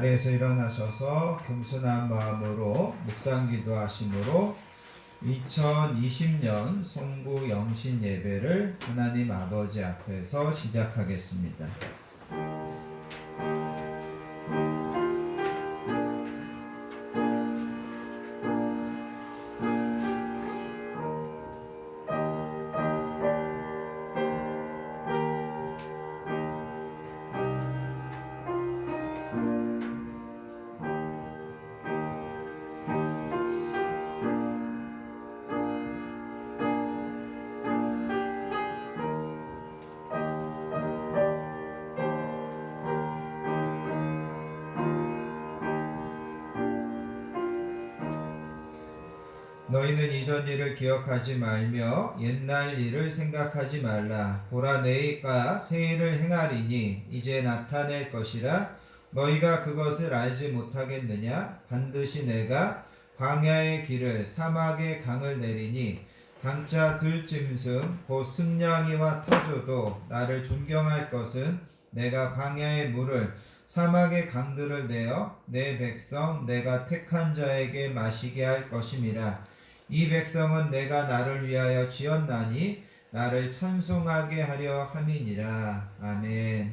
자리에서 일어나셔서 겸손한 마음으로 묵상 기도하심으로 2020년 송구 영신 예배를 하나님 아버지 앞에서 시작하겠습니다. 너희는 이전 일을 기억하지 말며 옛날 일을 생각하지 말라. 보라, 내가 새 일을 행하리니 이제 나타낼 것이라. 너희가 그것을 알지 못하겠느냐? 반드시 내가 광야의 길을 사막의 강을 내리니 장차 들짐승 곧 승냥이와 타조도 나를 존경할 것은 내가 광야의 물을 사막의 강들을 내어 내 백성 내가 택한 자에게 마시게 할 것임이라. 이 백성은 내가 나를 위하여 지었나니 나를 찬송하게 하려 함이니라. 아멘.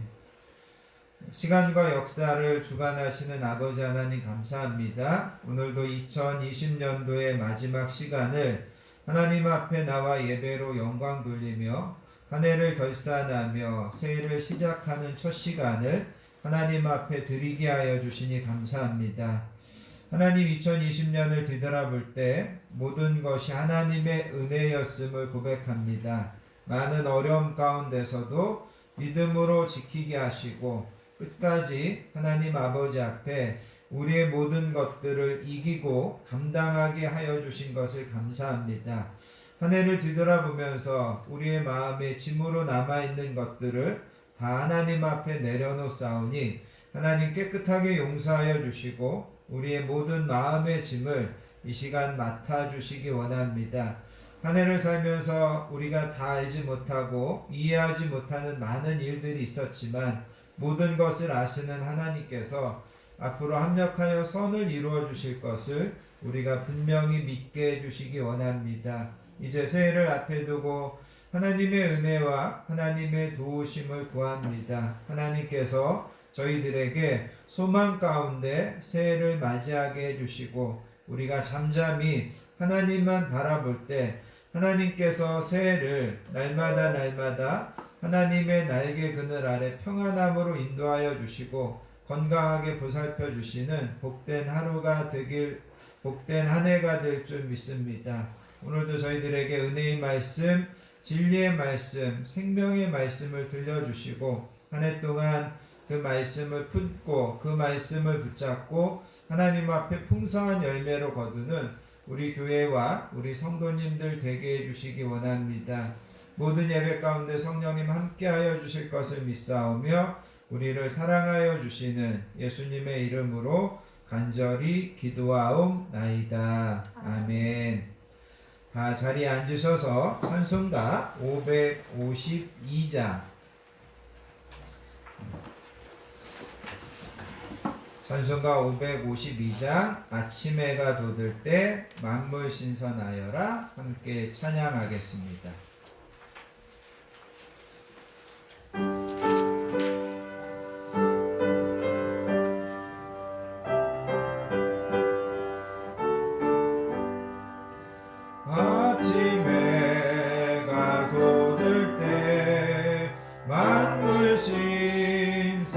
시간과 역사를 주관하시는 아버지 하나님 감사합니다. 오늘도 2020년도의 마지막 시간을 하나님 앞에 나와 예배로 영광 돌리며 한 해를 결산하며 새해를 시작하는 첫 시간을 하나님 앞에 드리게 하여 주시니 감사합니다. 하나님, 2020년을 뒤돌아볼 때 모든 것이 하나님의 은혜였음을 고백합니다. 많은 어려움 가운데서도 믿음으로 지키게 하시고 끝까지 하나님 아버지 앞에 우리의 모든 것들을 이기고 감당하게 하여 주신 것을 감사합니다. 한 해를 뒤돌아보면서 우리의 마음에 짐으로 남아있는 것들을 다 하나님 앞에 내려놓사오니 하나님 깨끗하게 용서하여 주시고 우리의 모든 마음의 짐을 이 시간 맡아주시기 원합니다. 한 해를 살면서 우리가 다 알지 못하고 이해하지 못하는 많은 일들이 있었지만 모든 것을 아시는 하나님께서 앞으로 합력하여 선을 이루어 주실 것을 우리가 분명히 믿게 해주시기 원합니다. 이제 새해를 앞에 두고 하나님의 은혜와 하나님의 도우심을 구합니다. 하나님께서 저희들에게 소망 가운데 새해를 맞이하게 해주시고 우리가 잠잠히 하나님만 바라볼 때 하나님께서 새해를 날마다 하나님의 날개 그늘 아래 평안함으로 인도하여 주시고 건강하게 보살펴 주시는 복된 하루가 되길, 복된 한 해가 될 줄 믿습니다. 오늘도 저희들에게 은혜의 말씀, 진리의 말씀, 생명의 말씀을 들려주시고 한 해 동안 그 말씀을 품고 그 말씀을 붙잡고 하나님 앞에 풍성한 열매로 거두는 우리 교회와 우리 성도님들 되게 해주시기 원합니다. 모든 예배 가운데 성령님 함께하여 주실 것을 믿사오며 우리를 사랑하여 주시는 예수님의 이름으로 간절히 기도하옵나이다. 아멘. 다 자리에 앉으셔서 찬송가 552장 찬송가 552장 아침 해가 돋을 때 만물 신선하여라 함께 찬양하겠습니다. 아침 해가 돋을 때 만물 신선하여라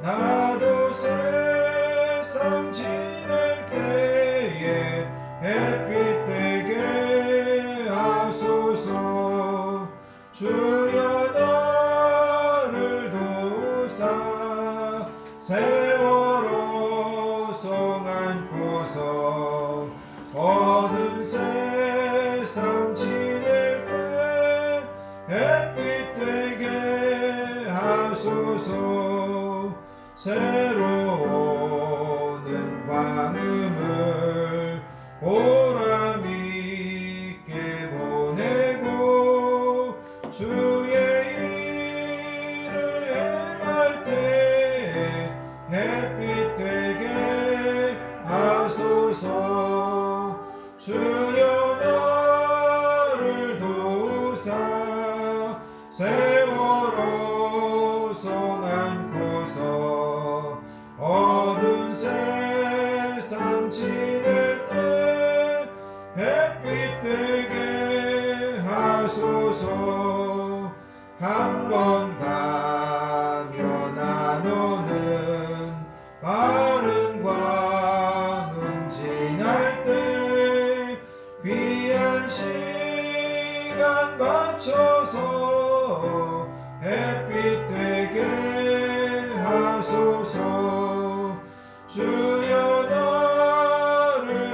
나도 세상 지낼 때에 햇빛 되게 하소서 주여 나를 도우사 세월호 송 안고서 어두운 세상 지낼 때 햇빛 되게 하소서 새로운 광음을 보람 있게 보내고 주의 일을 행할 때 햇빛 되게 하소서 주여 나를 도우사 세월호 송 안고서 어두운 세상 지낼 때 햇빛 되게 하소서 한 번 가면 안 오는 마른 광음 지날 때 귀한 시간 맞춰서 햇빛 되게 하소서 주여 나를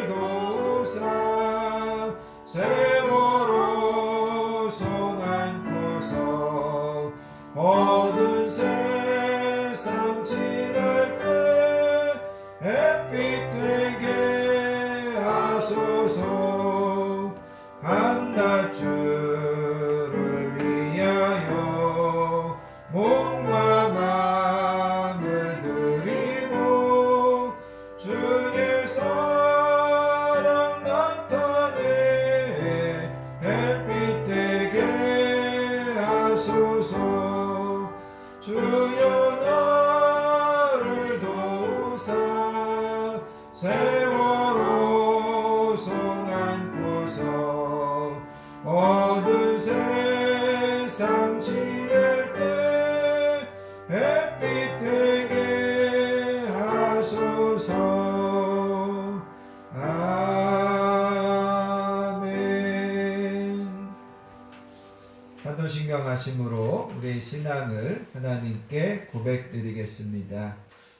세월호 손 안고서 어두운 세상 지낼 때 햇빛 되게 하소서. 아멘. 사도신경하심으로 우리의 신앙을 하나님께 고백드리겠습니다.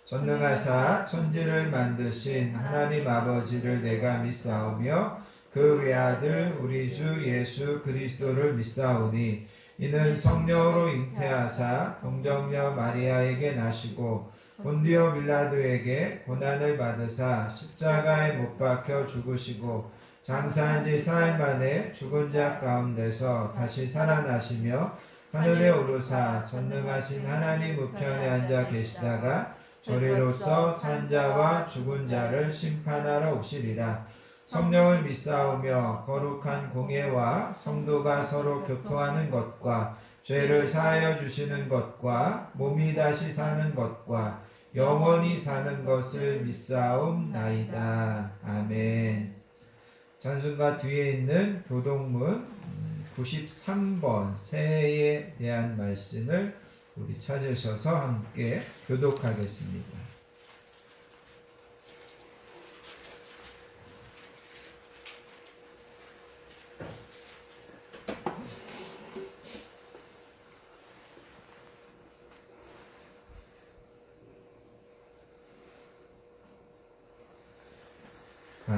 전능하사 천지를 만드신 하나님 아버지를 내가 믿사오며 그 외아들 우리 주 예수 그리스도를 믿사오니 이는 성령으로 잉태하사 동정녀 마리아에게 나시고 본디오 빌라도에게 고난을 받으사 십자가에 못 박혀 죽으시고 장사한 지 사흘 만에 죽은 자 가운데서 다시 살아나시며 하늘에 오르사 전능하신 하나님 우편에 앉아 계시다가 저리로서 산자와 죽은 자를 심판하러 오시리라. 성령을 믿사오며 거룩한 공예와 성도가 서로 교통하는 것과 죄를 사하여 주시는 것과 몸이 다시 사는 것과 영원히 사는 것을 믿사옵나이다. 아멘. 찬송가 뒤에 있는 교동문 93번 새해에 대한 말씀을 우리 찾으셔서 함께 교독하겠습니다.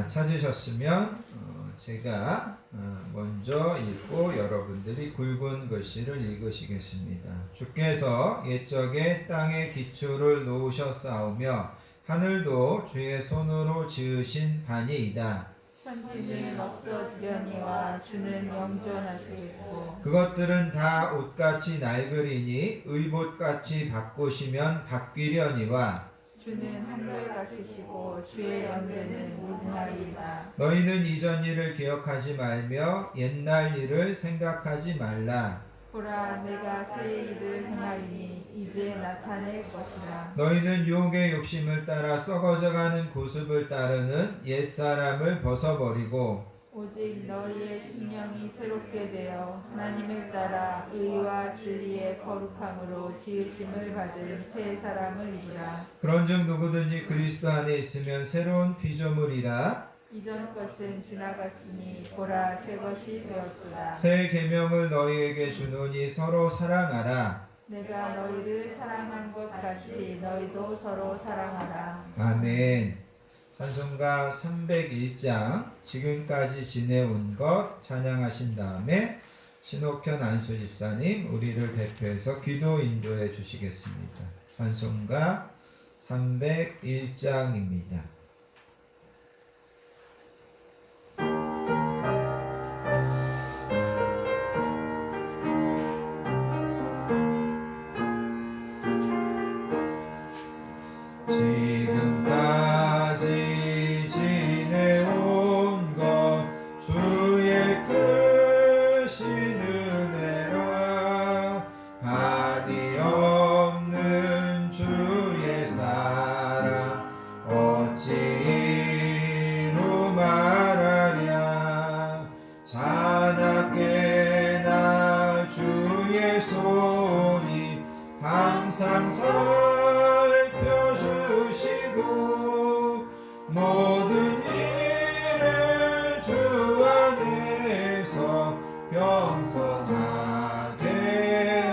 찾으셨으면 제가 먼저 읽고 여러분들이 굵은 글씨를 읽으시겠습니다. 주께서 옛적에 땅에 기초를 놓으셨사오며 하늘도 주의 손으로 지으신 바니이다. 천지는 없어지려니와 주는 영존하시겠고 그것들은 다 옷같이 낡으리니 의봇같이 바꾸시면 바뀌려니와 주는 한결 같으시고 주의 연대는 무궁하리이다. 너희는 이전 일을 기억하지 말며 옛날 일을 생각하지 말라. 보라 내가 새 일을 행하리니 이제 나타낼 것이라. 너희는 유혹의 욕심을 따라 썩어져가는 구습을 따르는 옛사람을 벗어버리고 오직 너희의 심령이 새롭게 되어 하나님을 따라 의와 진리의 거룩함으로 지으심을 받은 새 사람을 입으라. 그런즉 누구든지 그리스도 안에 있으면 새로운 피조물이라. 이전 것은 지나갔으니 보라 새 것이 되었도다. 새 계명을 너희에게 주노니 서로 사랑하라. 내가 너희를 사랑한 것 같이 너희도 서로 사랑하라. 아멘. 찬송가 301장 지금까지 지내온 것 찬양하신 다음에 신옥현 안수 집사님 우리를 대표해서 기도 인도해 주시겠습니다. 찬송가 301장입니다. 지금까지 지내온 것 주의 크신 은혜라. 한이 없는 주의 사랑 어찌 이루 말하랴. 자나깨나 주의 손이 항상 살펴주시고 모든 일을 주 안에서 형통하게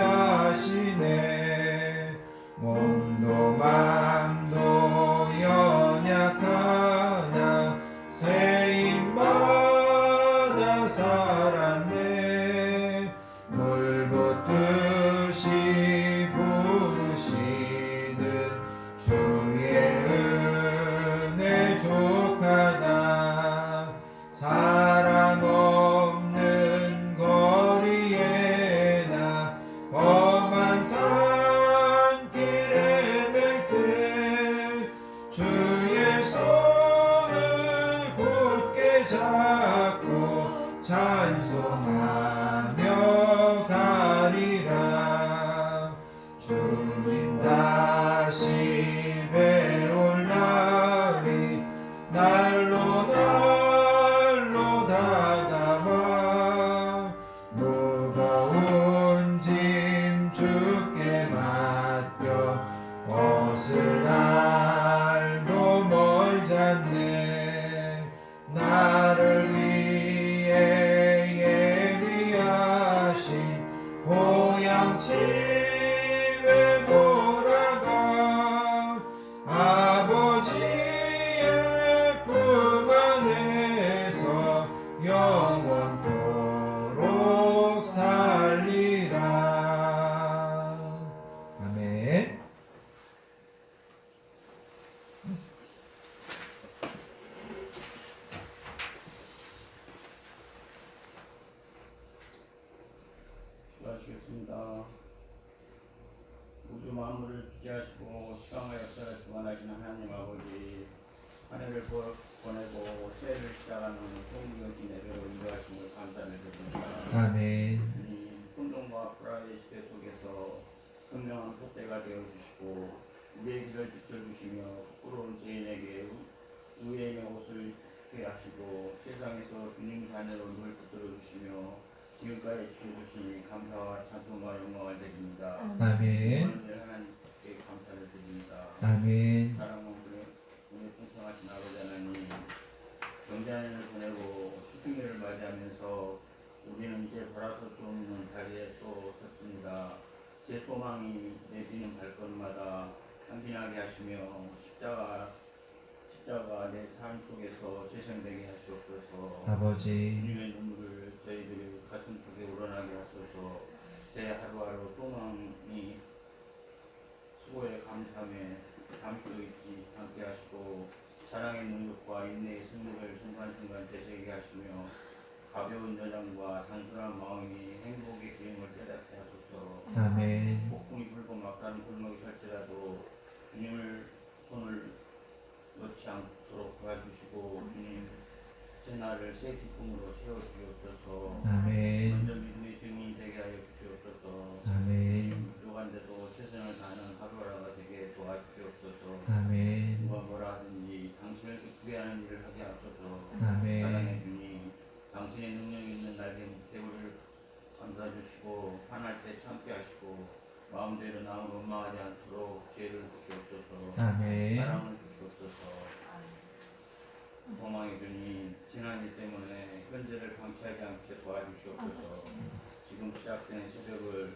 하시네. 몸도 맘도 연약하나 새 입마다 살았네. 물 붓듯이 부으시는 주의 은혜 족하다. 사랑 없는 거리에 나 험한 산길에 맬 때 주의 손을 굳게 잡고 찬송하며 가리라. 주님 다시 배올 날이 기도하시겠습니다. 우주 만물을 주재하시고 시간과 역사를 주관하시는 하나님 아버지, 한 해를 보내고 새해를 시작하는 송기경신 예배로 인도하심을 감사를 드립니다. 아멘. 주님, 혼돈과 불화의 시대 속에서 선명한 촛대가 되어주시고 우리의 길을 비춰주시며 부끄러운 죄인에게 의의 옷을 입게 하시고 세상에서 주님 자녀로 늘 붙들어주시며 지금까지 지켜주시니 감사와 찬송과 영광을 드립니다. 아멘. 오늘 하나님께 감사를 드립니다. 아멘. 사랑하는 우리 풍성하신 아버지 하나님, 경자년을 보내고 수중회를 맞이하면서 우리는 이제 돌아설 수 없는 자리에 또 섰습니다. 제 소망이 내디는 발걸음마다 향기나게 하시며 십자가 내 삶 속에서 재생되게 하시옵소서. 아버지, 주님의 눈물을 저희들 가슴 속에 우러나게 하소서. 새 하루하루 소망이 수고에 감사함에 잠시도 잊지 않게 하시고 사랑의 능력과 인내의 승리를 순간순간 되새기게 하시며 가벼운 여정과 단순한 마음이 행복의 기름을 깨닫게 하소서. 아멘. 폭풍이 불고 막다른 골목이 설지라도 주님을 손을 놓지 않도록 도와주시고 주님 새날을 새 기쁨으로 채워주시옵소서. 아멘. 먼저 믿음의 증인이 되게 하여 주시옵소서. 아멘. 부족한데도 최선을 다하는 하루하루가 되게 도와주시옵소서. 아멘. 누가 뭐라 하든지 당신을 기쁘게 하는 일을 하게 하소서. 아멘. 사랑해 주님, 당신의 능력 있는 날개 대우를 감싸 주시고 화날 때 참게 하시고 마음대로 남을 원망하지 않도록 지혜를 주시옵소서. 아멘. 사랑을 주시옵소서. 소망해 주님, 지난 일 때문에 현재를 방치하지 않게 도와주시옵소서. 지금 시작된 새벽을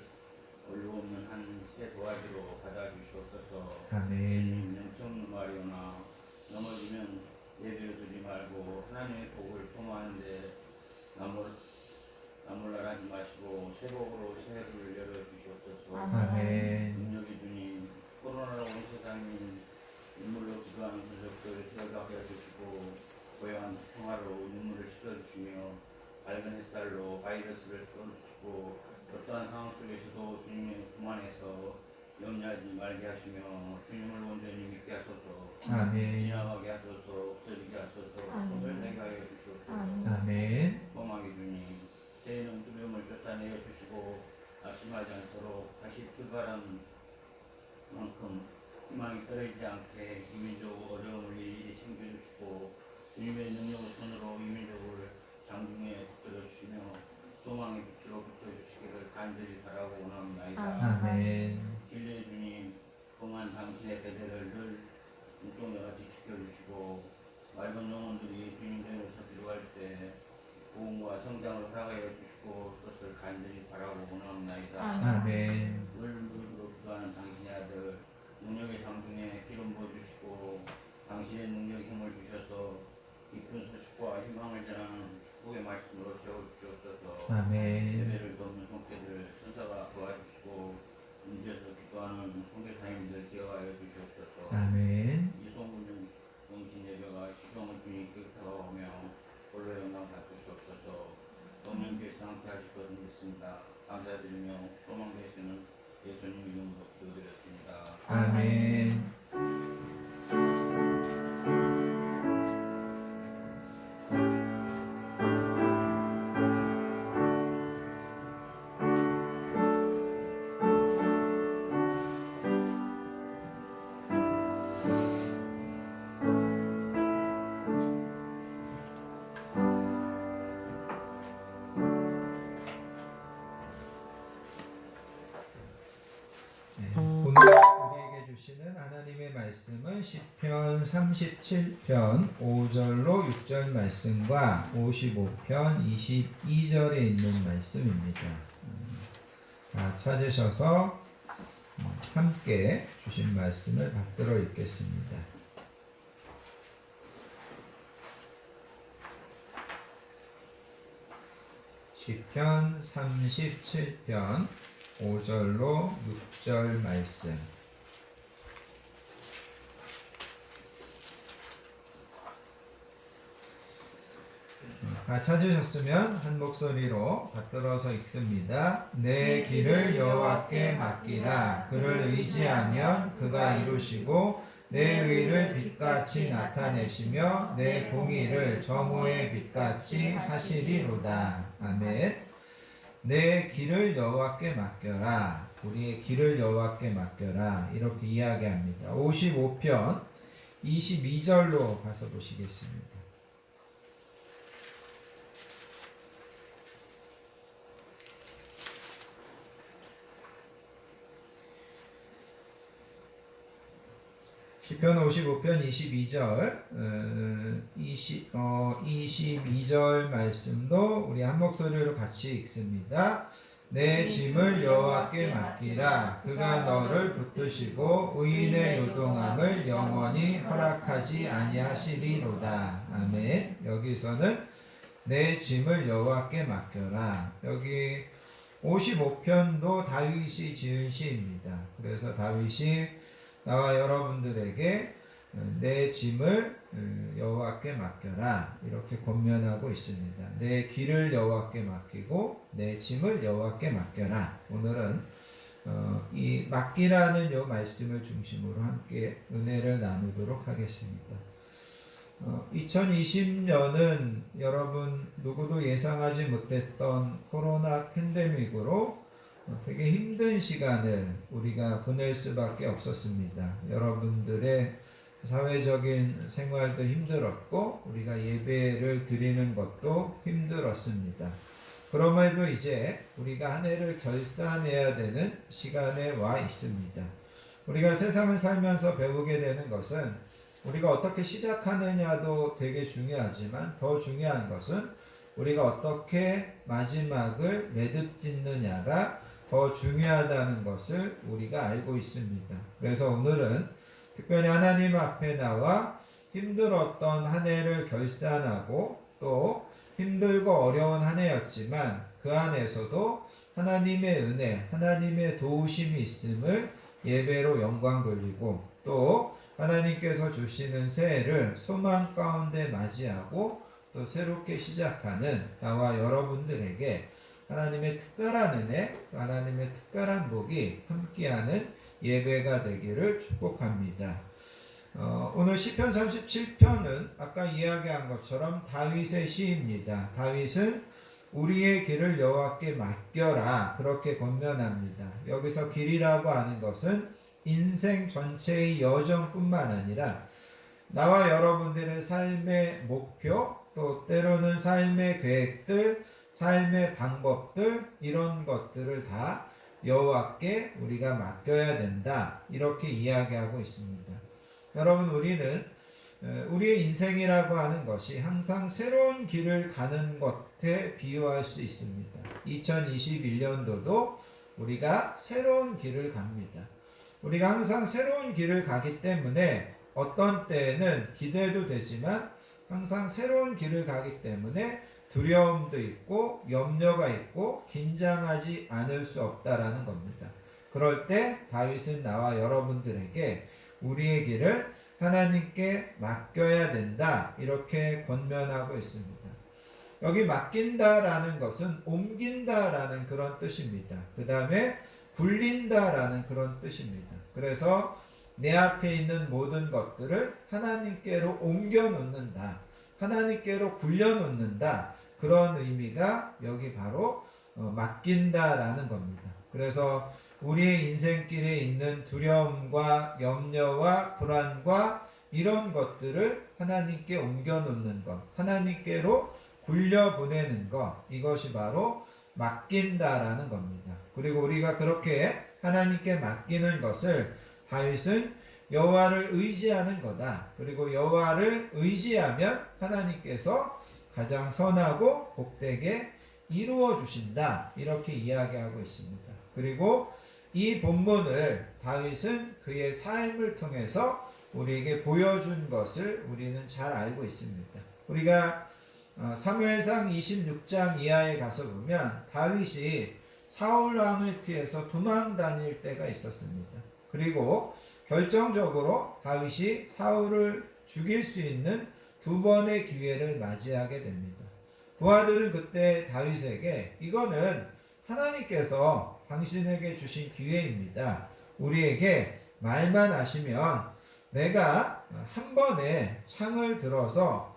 올려오는 한 새 도화지로 받아주시옵소서. 아멘. 명치 없는 말이오나 넘어지면 내버려두지 말고 하나님의 복을 소망하는데 나몰라라지 마시고 새복으로 새해를 열어주시옵소서. 아멘. 능력의 주님, 코로나로 온 세상이 눈물로 기도하는 가족들 기억하게 해주시고 고요한 평화로 눈물을 씻어주시며 밝은 햇살로 바이러스를 풀어주시고 어떠한 상황 속에서도 주님의 품 안에서 염려하지 말게 하시며 주님을 온전히 믿게 하소서. 아멘. 지나가게 하소서. 없어지게 하소서. 소멸되게 하여 주시옵소서. 아멘. 소망의 주님, 죄는 두려움을 쫓아내어 주시고 낙심하지 않도록 다시 출발하는 만큼 희망이 떨어지지 않게 이민족 어려움을 일일이 챙겨주시고 주님의 능력의 손으로 이민족을 장중에 붙들어 주시며 소망의 빛으로 비춰주시기를 간절히 바라고 원합니다. 아멘. 진리의 주님, 봉한 당신의 배대를 늘 눈동자같이 지켜주시고 맑은 영혼들이 주님 전에서 기도할 때 부흥과 성장을 허락하여 주시고 그것을 간절히 바라고 원합니다. 아멘. 물로 기도하는 당신의 아들 능력의 장중에 기름 부어주시고 당신의 능력 힘을 주셔서 깊은 소식과 희망을 전하는 축복의 말씀으로 채워주시옵소서. 아멘. 예배를 돕는 손길을 천사가 도와주시고 문제에서 기도하는 선교사님들 기억하여 주시옵소서. 아멘. 이송군 영신 예배가 시경을 주님께 다가오며 홀로 영광 받으시옵소서. 동명교회에서 함께 하실 것을 믿습니다. 감사드리며 소망 되시는 예수님 이름으로 기도드렸습니다. 아멘. 오늘 우리에게 주시는 하나님의 말씀은 시편 37편 5절로 6절 말씀과 55편 22절에 있는 말씀입니다. 다 찾으셔서 함께 주신 말씀을 받들어 읽겠습니다. 시편 37편 5절로 6절 말씀. 찾으셨으면 한 목소리로 받들어서 읽습니다. 내 길을 여호와께 맡기라. 그를 의지하면 그가 이루시고 내 의를 빛같이 나타내시며 내 공의를 정오의 빛같이 하시리로다. 아멘. 내 길을 여호와께 맡겨라. 우리의 길을 여호와께 맡겨라. 이렇게 이야기합니다. 55편 22절로 가서 보시겠습니다. 시편 55편 22절 22절 말씀도 우리 한 목소리로 같이 읽습니다. 내 짐을 여호와께 맡기라. 그가 너를 붙드시고 의인의 요동함을 영원히 허락하지 아니하시리로다. 아멘. 여기서는 내 짐을 여호와께 맡겨라. 여기 55편도 다윗이 지은 시입니다. 그래서 다윗이 나와 여러분들에게 내 짐을 여호와께 맡겨라 이렇게 권면하고 있습니다. 내 길을 여호와께 맡기고 내 짐을 여호와께 맡겨라. 오늘은 이 맡기라는 요 말씀을 중심으로 함께 은혜를 나누도록 하겠습니다. 2020년은 여러분 누구도 예상하지 못했던 코로나 팬데믹으로 되게 힘든 시간을 우리가 보낼 수밖에 없었습니다. 여러분들의 사회적인 생활도 힘들었고 우리가 예배를 드리는 것도 힘들었습니다. 그럼에도 이제 우리가 한 해를 결산해야 되는 시간에 와 있습니다. 우리가 세상을 살면서 배우게 되는 것은 우리가 어떻게 시작하느냐도 되게 중요하지만 더 중요한 것은 우리가 어떻게 마지막을 매듭짓느냐가 더 중요하다는 것을 우리가 알고 있습니다. 그래서 오늘은 특별히 하나님 앞에 나와 힘들었던 한 해를 결산하고 또 힘들고 어려운 한 해였지만 그 안에서도 하나님의 은혜, 하나님의 도우심이 있음을 예배로 영광 돌리고 또 하나님께서 주시는 새해를 소망 가운데 맞이하고 또 새롭게 시작하는 나와 여러분들에게 하나님의 특별한 은혜, 하나님의 특별한 복이 함께하는 예배가 되기를 축복합니다. 오늘 시편 37편은 아까 이야기한 것처럼 다윗의 시입니다. 다윗은 우리의 길을 여호와께 맡겨라 그렇게 권면합니다. 여기서 길이라고 하는 것은 인생 전체의 여정뿐만 아니라 나와 여러분들의 삶의 목표 또 때로는 삶의 계획들 삶의 방법들 이런 것들을 다 여호와께 우리가 맡겨야 된다 이렇게 이야기하고 있습니다. 여러분 우리는 우리의 인생이라고 하는 것이 항상 새로운 길을 가는 것에 비유할 수 있습니다. 2021년도도 우리가 새로운 길을 갑니다. 우리가 항상 새로운 길을 가기 때문에 어떤 때에는 기대도 되지만 항상 새로운 길을 가기 때문에 두려움도 있고 염려가 있고 긴장하지 않을 수 없다라는 겁니다. 그럴 때 다윗은 나와 여러분들에게 우리의 길을 하나님께 맡겨야 된다 이렇게 권면하고 있습니다. 여기 맡긴다라는 것은 옮긴다라는 그런 뜻입니다. 그 다음에 굴린다라는 그런 뜻입니다. 그래서 내 앞에 있는 모든 것들을 하나님께로 옮겨 놓는다. 하나님께로 굴려 놓는다. 그런 의미가 여기 바로 맡긴다라는 겁니다. 그래서 우리의 인생길에 있는 두려움과 염려와 불안과 이런 것들을 하나님께 옮겨 놓는 것, 하나님께로 굴려 보내는 것, 이것이 바로 맡긴다라는 겁니다. 그리고 우리가 그렇게 하나님께 맡기는 것을 다윗은 여호와를 의지하는 거다. 그리고 여호와를 의지하면 하나님께서 가장 선하고 복되게 이루어 주신다. 이렇게 이야기하고 있습니다. 그리고 이 본문을 다윗은 그의 삶을 통해서 우리에게 보여준 것을 우리는 잘 알고 있습니다. 우리가 사무엘상 26장 이하에 가서 보면 다윗이 사울 왕을 피해서 도망 다닐 때가 있었습니다. 그리고 결정적으로 다윗이 사울을 죽일 수 있는 두 번의 기회를 맞이하게 됩니다. 부하들은 그때 다윗에게 이거는 하나님께서 당신에게 주신 기회입니다. 우리에게 말만 하시면 내가 한 번에 창을 들어서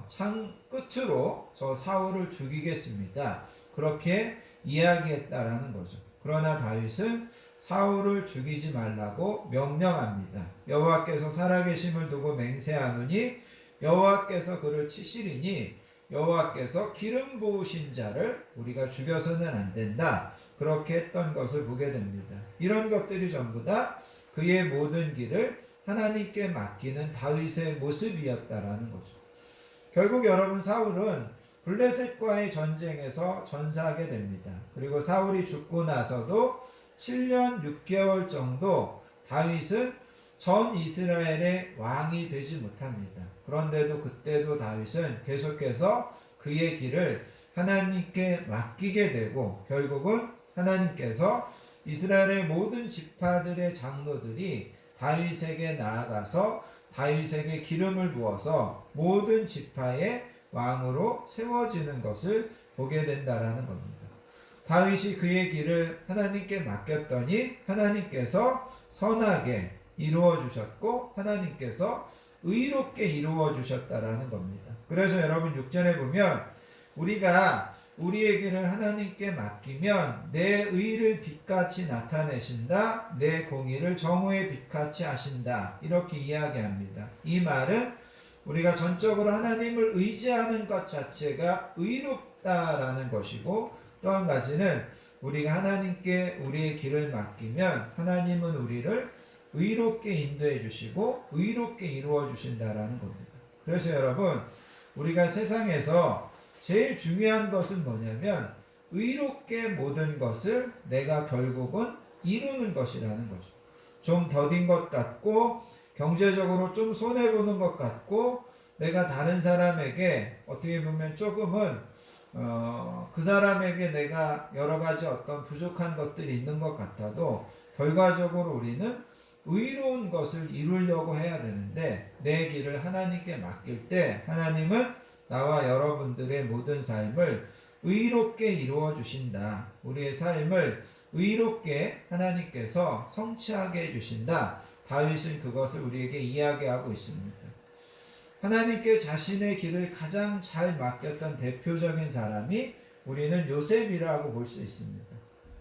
창 끝으로 저 사울을 죽이겠습니다. 그렇게 이야기했다라는 거죠. 그러나 다윗은 사울을 죽이지 말라고 명령합니다. 여호와께서 살아계심을 두고 맹세하노니 여호와께서 그를 치시리니 여호와께서 기름 부으신 자를 우리가 죽여서는 안 된다. 그렇게 했던 것을 보게 됩니다. 이런 것들이 전부 다 그의 모든 길을 하나님께 맡기는 다윗의 모습이었다라는 거죠. 결국 여러분 사울은 블레셋과의 전쟁에서 전사하게 됩니다. 그리고 사울이 죽고 나서도 7년 6개월 정도 다윗은 전 이스라엘의 왕이 되지 못합니다. 그런데도 그때도 다윗은 계속해서 그의 길을 하나님께 맡기게 되고 결국은 하나님께서 이스라엘의 모든 지파들의 장로들이 다윗에게 나아가서 다윗에게 기름을 부어서 모든 지파의 왕으로 세워지는 것을 보게 된다라는 겁니다. 다윗이 그의 길을 하나님께 맡겼더니 하나님께서 선하게 이루어 주셨고 하나님께서 의롭게 이루어 주셨다라는 겁니다. 그래서 여러분 6절에 보면 우리가 우리의 길을 하나님께 맡기면 내 의를 빛같이 나타내신다. 내 공의를 정오의 빛같이 하신다. 이렇게 이야기합니다. 이 말은 우리가 전적으로 하나님을 의지하는 것 자체가 의롭다라는 것이고 또 한 가지는 우리가 하나님께 우리의 길을 맡기면 하나님은 우리를 의롭게 인도해 주시고 의롭게 이루어 주신다라는 겁니다. 그래서 여러분 우리가 세상에서 제일 중요한 것은 뭐냐면 의롭게 모든 것을 내가 결국은 이루는 것이라는 거죠. 좀 더딘 것 같고 경제적으로 좀 손해보는 것 같고 내가 다른 사람에게 어떻게 보면 조금은 그 사람에게 내가 여러 가지 어떤 부족한 것들이 있는 것 같아도 결과적으로 우리는 의로운 것을 이루려고 해야 되는데 내 길을 하나님께 맡길 때 하나님은 나와 여러분들의 모든 삶을 의롭게 이루어 주신다. 우리의 삶을 의롭게 하나님께서 성취하게 해주신다. 다윗은 그것을 우리에게 이야기하고 있습니다. 하나님께 자신의 길을 가장 잘 맡겼던 대표적인 사람이 우리는 요셉이라고 볼 수 있습니다.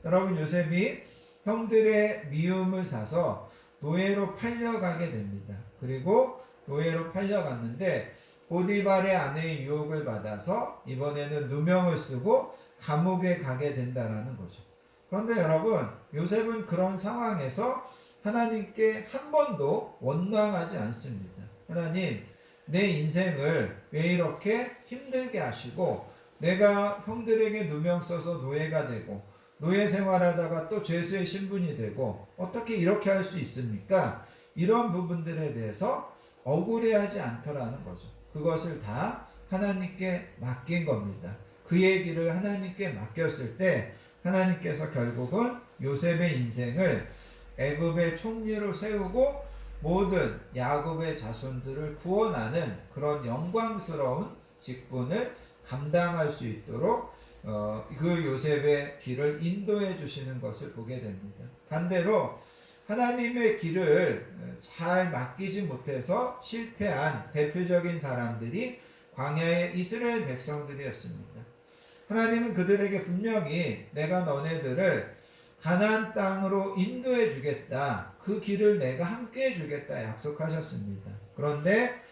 여러분 요셉이 형들의 미움을 사서 노예로 팔려가게 됩니다. 그리고 노예로 팔려갔는데 보디발의 아내의 유혹을 받아서 이번에는 누명을 쓰고 감옥에 가게 된다는 거죠. 그런데 여러분 요셉은 그런 상황에서 하나님께 한 번도 원망하지 않습니다. 하나님 내 인생을 왜 이렇게 힘들게 하시고 내가 형들에게 누명 써서 노예가 되고 노예 생활하다가 또 죄수의 신분이 되고 어떻게 이렇게 할 수 있습니까? 이런 부분들에 대해서 억울해하지 않더라는 거죠. 그것을 다 하나님께 맡긴 겁니다. 그의 길을 하나님께 맡겼을 때 하나님께서 결국은 요셉의 인생을 애굽의 총리로 세우고 모든 야곱의 자손들을 구원하는 그런 영광스러운 직분을 감당할 수 있도록 그 요셉의 길을 인도해 주시는 것을 보게 됩니다. 반대로 하나님의 길을 잘 맡기지 못해서 실패한 대표적인 사람들이 광야의 이스라엘 백성들이었습니다. 하나님은 그들에게 분명히 내가 너네들을 가나안 땅으로 인도해 주겠다. 그 길을 내가 함께 해 주겠다 약속하셨습니다. 그런데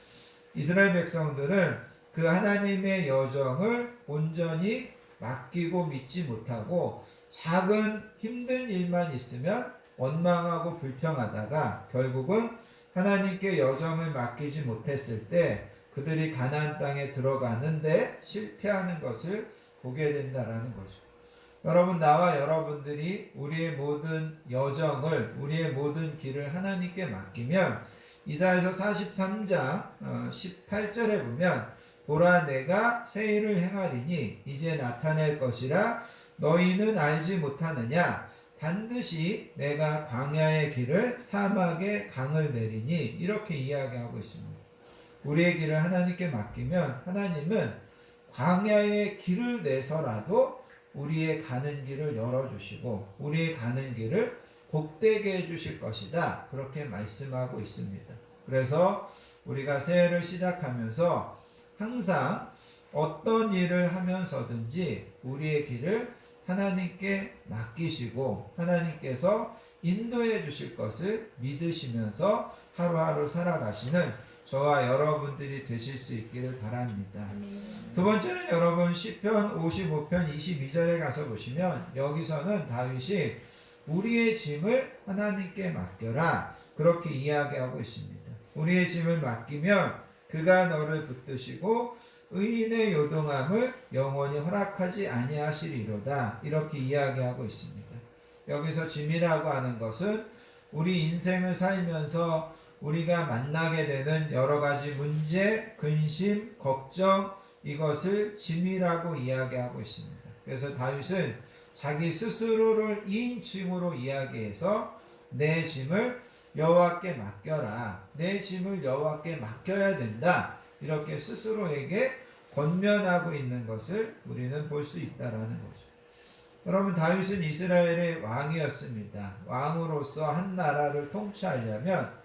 이스라엘 백성들은 그 하나님의 여정을 온전히 맡기고 믿지 못하고 작은 힘든 일만 있으면 원망하고 불평하다가 결국은 하나님께 여정을 맡기지 못했을 때 그들이 가나안 땅에 들어가는데 실패하는 것을 보게 된다라는 거죠. 여러분 나와 여러분들이 우리의 모든 여정을 우리의 모든 길을 하나님께 맡기면 이사야서 43장 18절에 보면 보라 내가 새 일을 행하리니 이제 나타낼 것이라 너희는 알지 못하느냐 반드시 내가 광야의 길을 사막의 강을 내리니 이렇게 이야기하고 있습니다. 우리의 길을 하나님께 맡기면 하나님은 광야에 길을 내서라도 우리의 가는 길을 열어주시고 우리의 가는 길을 복되게 해주실 것이다. 그렇게 말씀하고 있습니다. 그래서 우리가 새해를 시작하면서 항상 어떤 일을 하면서든지 우리의 길을 하나님께 맡기시고 하나님께서 인도해 주실 것을 믿으시면서 하루하루 살아가시는 저와 여러분들이 되실 수 있기를 바랍니다. 두 번째는 여러분 시편 55편 22절에 가서 보시면 여기서는 다윗이 우리의 짐을 하나님께 맡겨라 그렇게 이야기하고 있습니다. 우리의 짐을 맡기면 그가 너를 붙드시고 의인의 요동함을 영원히 허락하지 아니하시리로다 이렇게 이야기하고 있습니다. 여기서 짐이라고 하는 것은 우리 인생을 살면서 우리가 만나게 되는 여러 가지 문제, 근심, 걱정 이것을 짐이라고 이야기하고 있습니다. 그래서 다윗은 자기 스스로를 2인칭으로 이야기해서 내 짐을 여호와께 맡겨라. 내 짐을 여호와께 맡겨야 된다. 이렇게 스스로에게 권면하고 있는 것을 우리는 볼 수 있다라는 거죠. 여러분 다윗은 이스라엘의 왕이었습니다. 왕으로서 한 나라를 통치하려면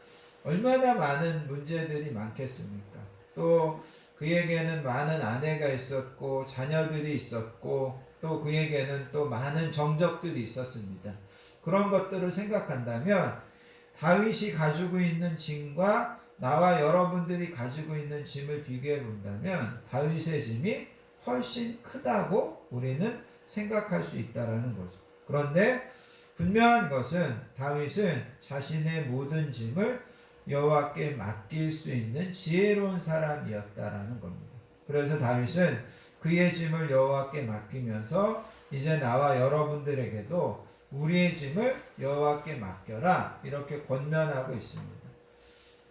얼마나 많은 문제들이 많겠습니까? 또 그에게는 많은 아내가 있었고 자녀들이 있었고 또 그에게는 또 많은 정적들이 있었습니다. 그런 것들을 생각한다면 다윗이 가지고 있는 짐과 나와 여러분들이 가지고 있는 짐을 비교해 본다면 다윗의 짐이 훨씬 크다고 우리는 생각할 수 있다라는 거죠. 그런데 분명한 것은 다윗은 자신의 모든 짐을 여호와께 맡길 수 있는 지혜로운 사람이었다라는 겁니다. 그래서 다윗은 그의 짐을 여호와께 맡기면서 이제 나와 여러분들에게도 우리의 짐을 여호와께 맡겨라 이렇게 권면하고 있습니다.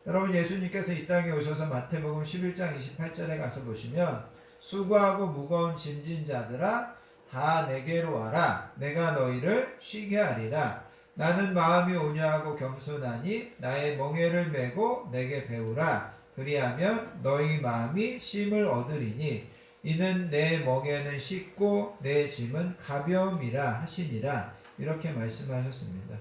여러분 예수님께서 이 땅에 오셔서 마태복음 11장 28절에 가서 보시면 수고하고 무거운 짐진 자들아 다 내게로 와라 내가 너희를 쉬게 하리라 나는 마음이 온유하고 겸손하니 나의 멍에를 메고 내게 배우라 그리하면 너희 마음이 쉼을 얻으리니 이는 내 멍에는 쉽고 내 짐은 가벼움이라 하시니라 이렇게 말씀하셨습니다.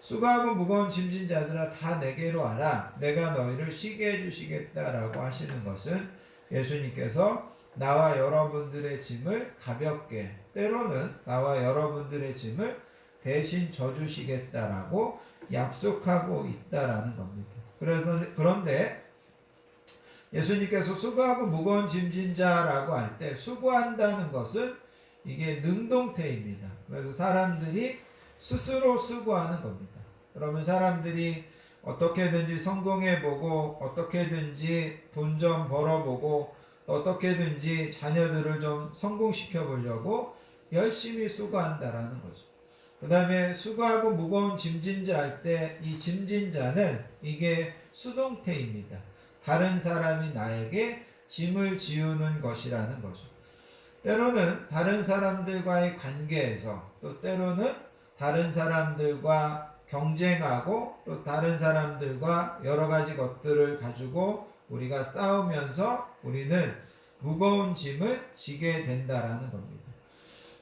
수고하고 무거운 짐진 자들아 다 내게로 와라 내가 너희를 쉬게 해주시겠다라고 하시는 것은 예수님께서 나와 여러분들의 짐을 가볍게 때로는 나와 여러분들의 짐을 대신 져주시겠다라고 약속하고 있다라는 겁니다. 그런데 예수님께서 수고하고 무거운 짐진 자라고 할 때 수고한다는 것은 이게 능동태입니다. 그래서 사람들이 스스로 수고하는 겁니다. 그러면 사람들이 어떻게든지 성공해보고 어떻게든지 돈 좀 벌어보고 어떻게든지 자녀들을 좀 성공시켜 보려고 열심히 수고한다라는 거죠. 그 다음에 수고하고 무거운 짐진자 할 때 이 짐진자는 이게 수동태입니다. 다른 사람이 나에게 짐을 지우는 것이라는 거죠. 때로는 다른 사람들과의 관계에서 또 때로는 다른 사람들과 경쟁하고 또 다른 사람들과 여러 가지 것들을 가지고 우리가 싸우면서 우리는 무거운 짐을 지게 된다라는 겁니다.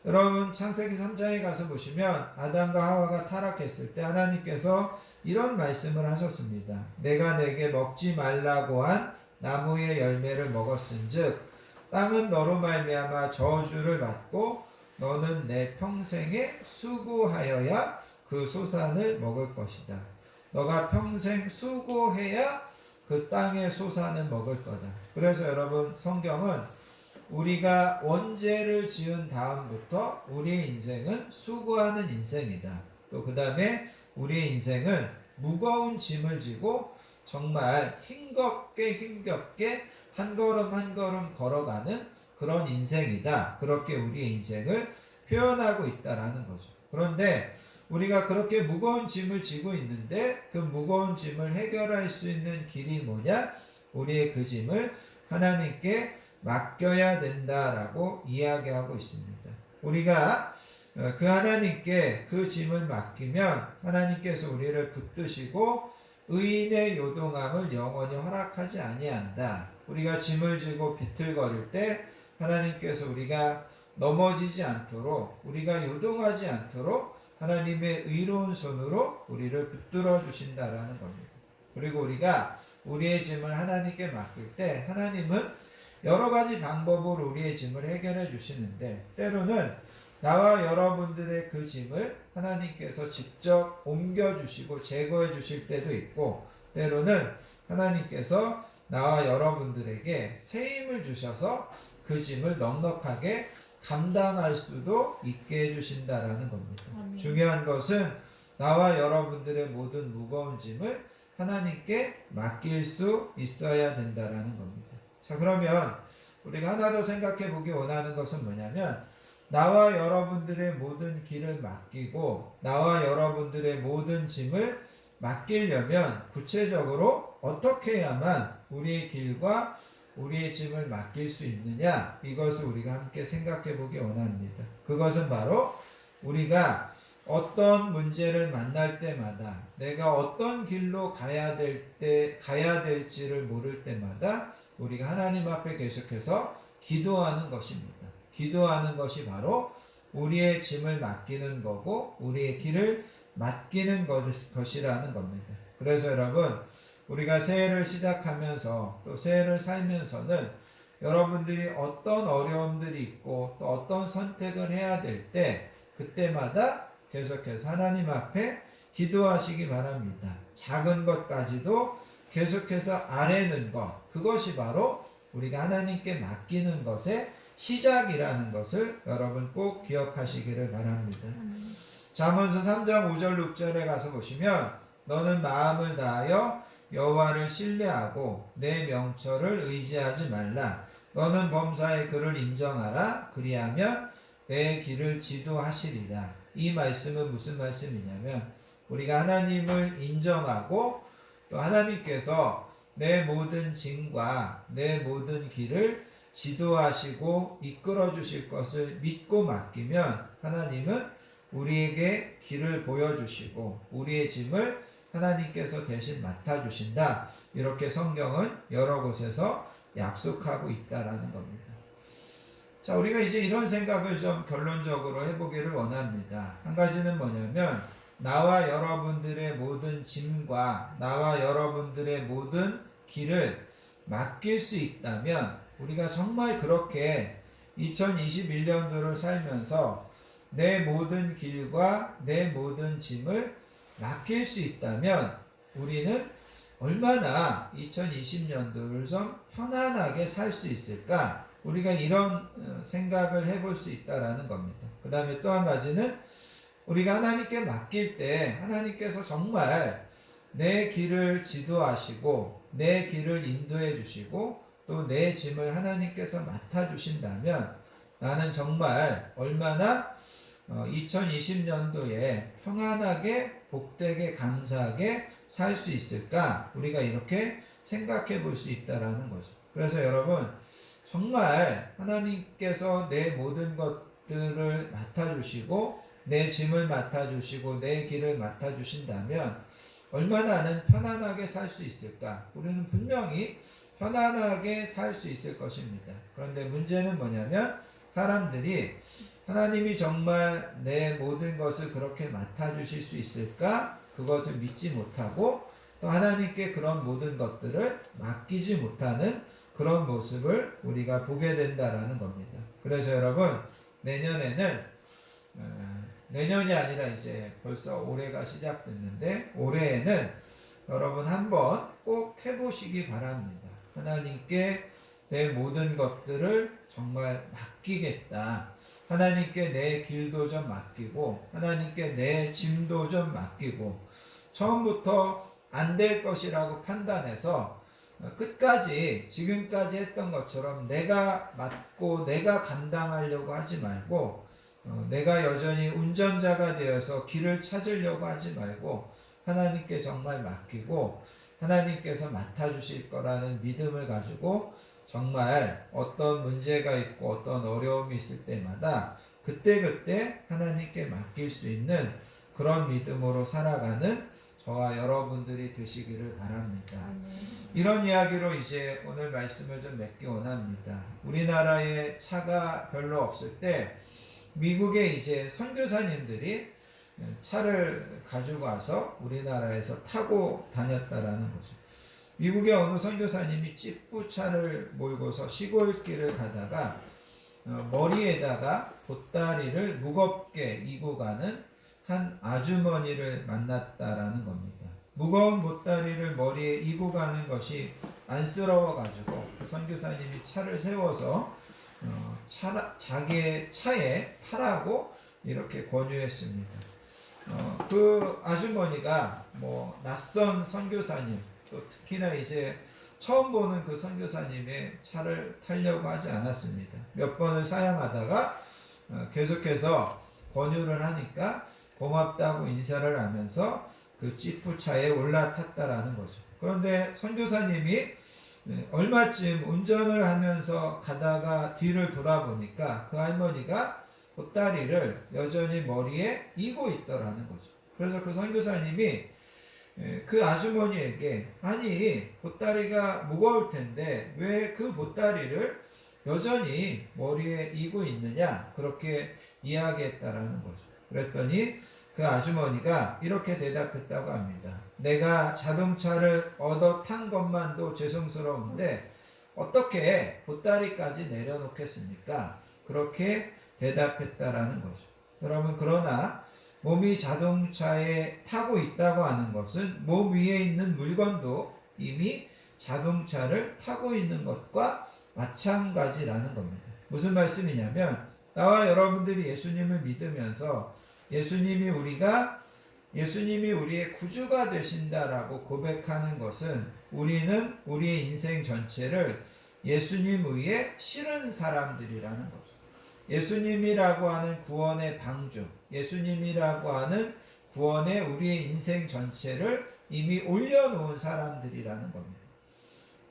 여러분 창세기 3장에 가서 보시면 아담과 하와가 타락했을 때 하나님께서 이런 말씀을 하셨습니다. 내가 내게 먹지 말라고 한 나무의 열매를 먹었은즉 땅은 너로 말미암아 저주를 받고 너는 내 평생에 수고하여야 그 소산을 먹을 것이다. 너가 평생 수고해야 그 땅의 소산을 먹을 거다. 그래서 여러분 성경은 우리가 원죄를 지은 다음부터 우리의 인생은 수고하는 인생이다. 또 그 다음에 우리의 인생은 무거운 짐을 지고 정말 힘겹게 한 걸음 한 걸음 걸어가는 그런 인생이다. 그렇게 우리의 인생을 표현하고 있다라는 거죠. 그런데 우리가 그렇게 무거운 짐을 지고 있는데 그 무거운 짐을 해결할 수 있는 길이 뭐냐? 우리의 그 짐을 하나님께 맡겨야 된다라고 이야기하고 있습니다. 우리가 그 하나님께 그 짐을 맡기면 하나님께서 우리를 붙드시고 의인의 요동함을 영원히 허락하지 아니한다. 우리가 짐을 지고 비틀거릴 때 하나님께서 우리가 넘어지지 않도록, 우리가 요동하지 않도록 하나님의 의로운 손으로 우리를 붙들어 주신다라는 겁니다. 그리고 우리가 우리의 짐을 하나님께 맡길 때 하나님은 여러 가지 방법으로 우리의 짐을 해결해 주시는데, 때로는 나와 여러분들의 그 짐을 하나님께서 직접 옮겨 주시고 제거해 주실 때도 있고, 때로는 하나님께서 나와 여러분들에게 새 힘을 주셔서 그 짐을 넉넉하게 감당할 수도 있게 해주신다라는 겁니다. 아멘. 중요한 것은 나와 여러분들의 모든 무거운 짐을 하나님께 맡길 수 있어야 된다라는 겁니다. 자, 그러면 우리가 하나 더 생각해 보기 원하는 것은 뭐냐면, 나와 여러분들의 모든 길을 맡기고 나와 여러분들의 모든 짐을 맡기려면 구체적으로 어떻게 해야만 우리의 길과 우리의 짐을 맡길 수 있느냐, 이것을 우리가 함께 생각해 보기 원합니다. 그것은 바로 우리가 어떤 문제를 만날 때마다, 내가 어떤 길로 가야 될지를 모를 때마다 우리가 하나님 앞에 계속해서 기도하는 것입니다. 기도하는 것이 바로 우리의 짐을 맡기는 거고 우리의 길을 맡기는 것이라는 겁니다. 그래서 여러분, 우리가 새해를 시작하면서 또 새해를 살면서는 여러분들이 어떤 어려움들이 있고 또 어떤 선택을 해야 될 때 그때마다 계속해서 하나님 앞에 기도하시기 바랍니다. 작은 것까지도 계속해서 아뢰는 것, 그것이 바로 우리가 하나님께 맡기는 것의 시작이라는 것을 여러분 꼭 기억하시기를 바랍니다. 잠언서 3장 5절 6절에 가서 보시면, 너는 마음을 다하여 여호와를 신뢰하고 내 명철을 의지하지 말라. 너는 범사의 그를 인정하라. 그리하면 내 길을 지도하시리라. 이 말씀은 무슨 말씀이냐면, 우리가 하나님을 인정하고 또 하나님께서 내 모든 짐과 내 모든 길을 지도하시고 이끌어 주실 것을 믿고 맡기면 하나님은 우리에게 길을 보여주시고 우리의 짐을 하나님께서 대신 맡아주신다. 이렇게 성경은 여러 곳에서 약속하고 있다라는 겁니다. 자, 우리가 이제 이런 생각을 좀 결론적으로 해보기를 원합니다. 한 가지는 뭐냐면, 나와 여러분들의 모든 짐과 나와 여러분들의 모든 길을 맡길 수 있다면, 우리가 정말 그렇게 2021년도를 살면서 내 모든 길과 내 모든 짐을 맡길 수 있다면 우리는 얼마나 2020년도를 좀 편안하게 살 수 있을까? 우리가 이런 생각을 해볼 수 있다라는 겁니다. 그 다음에 또 한 가지는, 우리가 하나님께 맡길 때 하나님께서 정말 내 길을 지도하시고 내 길을 인도해 주시고 또 내 짐을 하나님께서 맡아주신다면 나는 정말 얼마나 2020년도에 평안하게 복되게 감사하게 살 수 있을까? 우리가 이렇게 생각해 볼 수 있다라는 거죠. 그래서 여러분, 정말 하나님께서 내 모든 것들을 맡아주시고 내 짐을 맡아주시고 내 길을 맡아주신다면 얼마나 나는 편안하게 살 수 있을까? 우리는 분명히 편안하게 살 수 있을 것입니다. 그런데 문제는 뭐냐면, 사람들이 하나님이 정말 내 모든 것을 그렇게 맡아주실 수 있을까? 그것을 믿지 못하고 또 하나님께 그런 모든 것들을 맡기지 못하는 그런 모습을 우리가 보게 된다라는 겁니다. 그래서 여러분, 내년에는 내년이 아니라 이제 벌써 올해가 시작됐는데, 올해에는 여러분 한번 꼭 해보시기 바랍니다. 하나님께 내 모든 것들을 정말 맡기겠다. 하나님께 내 길도 좀 맡기고 하나님께 내 짐도 좀 맡기고, 처음부터 안 될 것이라고 판단해서 끝까지 지금까지 했던 것처럼 내가 맡고 내가 감당하려고 하지 말고, 내가 여전히 운전자가 되어서 길을 찾으려고 하지 말고 하나님께 정말 맡기고 하나님께서 맡아주실 거라는 믿음을 가지고 정말 어떤 문제가 있고 어떤 어려움이 있을 때마다 그때그때 하나님께 맡길 수 있는 그런 믿음으로 살아가는 저와 여러분들이 되시기를 바랍니다. 아멘. 이런 이야기로 이제 오늘 말씀을 좀 맺기 원합니다. 우리나라에 차가 별로 없을 때 미국에 이제 선교사님들이 차를 가지고 와서 우리나라에서 타고 다녔다라는 거죠. 미국의 어느 선교사님이 찌뿌차를 몰고서 시골길을 가다가 머리에다가 보따리를 무겁게 이고 가는 한 아주머니를 만났다라는 겁니다. 무거운 보따리를 머리에 이고 가는 것이 안쓰러워 가지고 선교사님이 차를 세워서 자기의 차에 타라고 이렇게 권유했습니다. 그 아주머니가 뭐 낯선 선교사님, 또 특히나 이제 처음 보는 그 선교사님의 차를 타려고 하지 않았습니다. 몇 번을 사양하다가 계속해서 권유를 하니까 고맙다고 인사를 하면서 그 찌푸차에 올라탔다라는 거죠. 그런데 선교사님이 얼마쯤 운전을 하면서 가다가 뒤를 돌아보니까 그 할머니가 보따리를 여전히 머리에 이고 있더라는 거죠. 그래서 그 선교사님이 그 아주머니에게 아니 보따리가 무거울 텐데 왜 그 보따리를 여전히 머리에 이고 있느냐 그렇게 이야기했다라는 거죠. 그랬더니 그 아주머니가 이렇게 대답했다고 합니다. 내가 자동차를 얻어 탄 것만도 죄송스러운데 어떻게 보따리까지 내려놓겠습니까? 그렇게 대답했다라는 거죠. 여러분 그러나 몸이 자동차에 타고 있다고 하는 것은 몸 위에 있는 물건도 이미 자동차를 타고 있는 것과 마찬가지라는 겁니다. 무슨 말씀이냐면 나와 여러분들이 예수님을 믿으면서 예수님이 우리의 구주가 되신다라고 고백하는 것은 우리는 우리의 인생 전체를 예수님 위에 실은 사람들이라는 거죠. 예수님이라고 하는 구원의 방주, 예수님이라고 하는 구원의 우리의 인생 전체를 이미 올려놓은 사람들이라는 겁니다.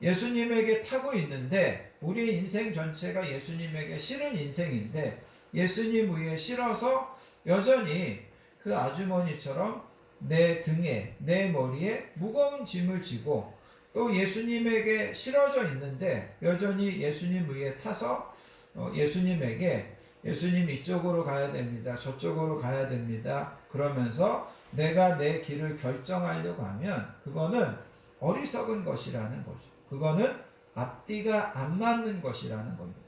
예수님에게 타고 있는데 우리의 인생 전체가 예수님에게 실은 인생인데 예수님 위에 실어서 여전히 그 아주머니처럼 내 등에 내 머리에 무거운 짐을 지고 또 예수님에게 실어져 있는데 여전히 예수님 위에 타서 예수님에게 예수님 이쪽으로 가야 됩니다. 저쪽으로 가야 됩니다. 그러면서 내가 내 길을 결정하려고 하면 그거는 어리석은 것이라는 거죠. 그거는 앞뒤가 안 맞는 것이라는 겁니다.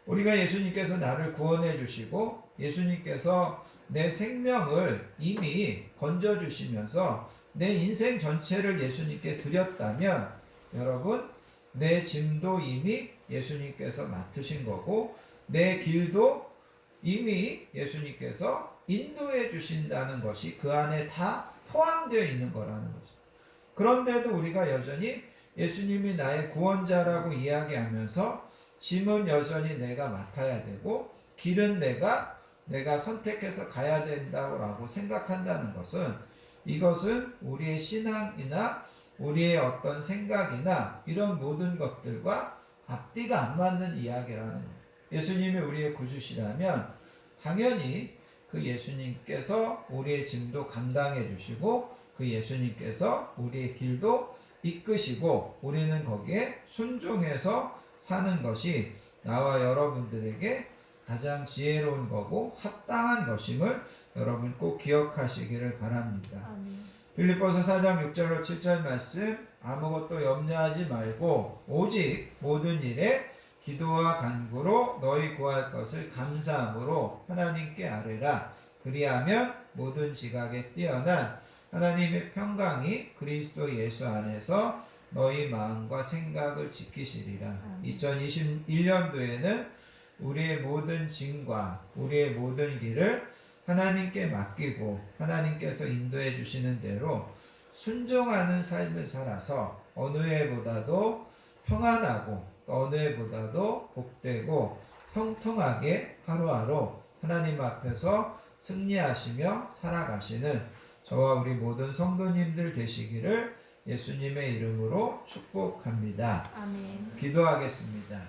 우리가 예수님께서 나를 구원해 주시고 예수님께서 내 생명을 이미 건져 주시면서 내 인생 전체를 예수님께 드렸다면 여러분 내 짐도 이미 예수님께서 맡으신 거고 내 길도 이미 예수님께서 인도해 주신다는 것이 그 안에 다 포함되어 있는 거라는 거죠. 그런데도 우리가 여전히 예수님이 나의 구원자라고 이야기하면서 짐은 여전히 내가 맡아야 되고 길은 내가 선택해서 가야 된다고 생각한다는 것은 이것은 우리의 신앙이나 우리의 어떤 생각이나 이런 모든 것들과 앞뒤가 안 맞는 이야기라는 거예요. 예수님이 우리의 구주시라면 당연히 그 예수님께서 우리의 짐도 감당해 주시고 그 예수님께서 우리의 길도 이끄시고 우리는 거기에 순종해서 사는 것이 나와 여러분들에게 가장 지혜로운 거고 합당한 것임을 여러분 꼭 기억하시기를 바랍니다. 아멘. 빌립보서 4장 6절로 7절 말씀 아무것도 염려하지 말고 오직 모든 일에 기도와 간구로 너희 구할 것을 감사함으로 하나님께 아뢰라. 그리하면 모든 지각에 뛰어난 하나님의 평강이 그리스도 예수 안에서 너희 마음과 생각을 지키시리라. 2021년도에는 우리의 모든 짐과 우리의 모든 길을 하나님께 맡기고 하나님께서 인도해 주시는 대로 순종하는 삶을 살아서 어느 해보다도 평안하고 어느 해보다도 복되고 형통하게 하루하루 하나님 앞에서 승리하시며 살아가시는 저와 우리 모든 성도님들 되시기를 예수님의 이름으로 축복합니다. 아멘. 기도하겠습니다.